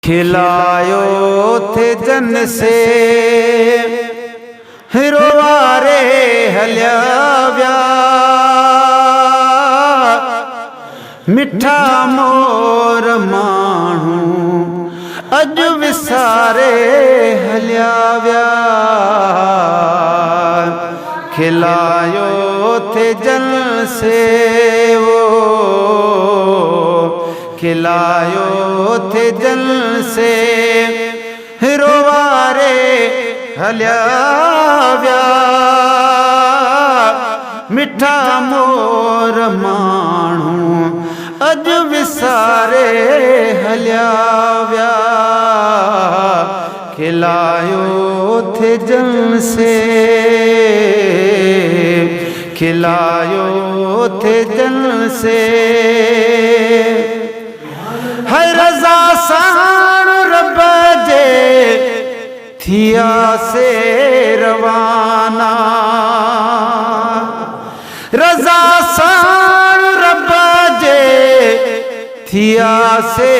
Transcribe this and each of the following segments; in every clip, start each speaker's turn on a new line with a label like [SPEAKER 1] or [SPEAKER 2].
[SPEAKER 1] खिलायो थे जन से रोवारे हलिया व्या मिठा मोर माण्हू अज विसारे हलिया व्या खिलायो थे जन से वो खिलायो थे जन से रोवारे हलिया व्या मिठा मोर माण्हू अज विसारे हलिया व्या खिलायो थे जन से खिलायो थे जन से है रज़ा साण रब जे थिया से रवाना रज़ा साण रब जे थिया से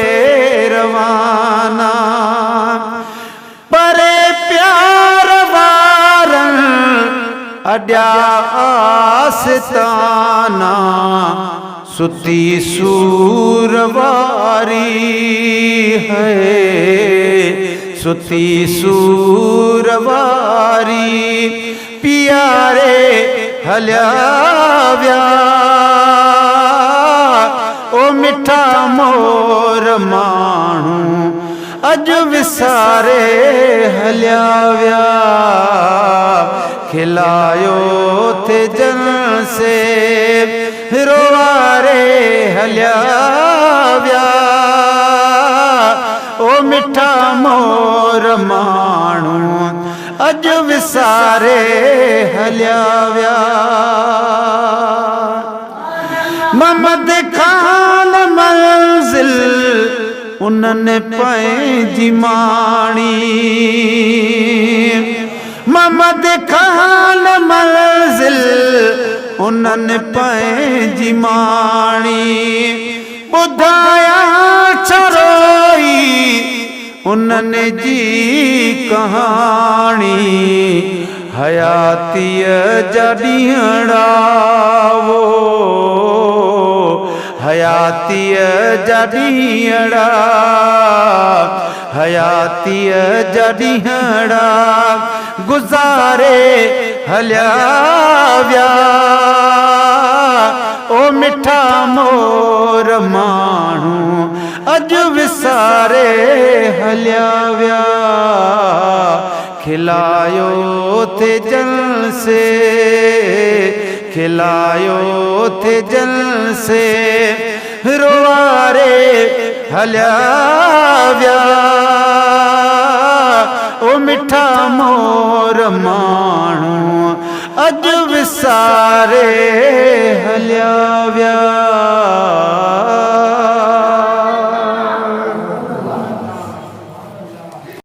[SPEAKER 1] रवाना परे प्यार वारन अड्या आस्ताना सुती सूरवारी है सुती सूरवारी प्यारे हलिया व्या ओ मिठा मोर माण्हू अज विसारे हलिया व्या खिलायो थे जन से रोवारे हलिया व्या ओ मिठा मोर माण्हू अज विसारे हलिया व्या ममद खान मंजिल उन्हनि पंहिंजी माणी ममद खान मंजिल उन्हनि पंहिंजी माणी ॿुधाया छरोई उन्हनि जी कहाणी हयातीअ जा ॾींहड़ा वो हयातीअ जा ॾींहड़ा हयातीअ जा ॾींहड़ा गुज़ारे हलिया व्या ओ मिठा मोर माण्हू अज विसारे हलिया व्या खिलायो थे जन से खिलायो थे जन से रोवारे हलिया व्या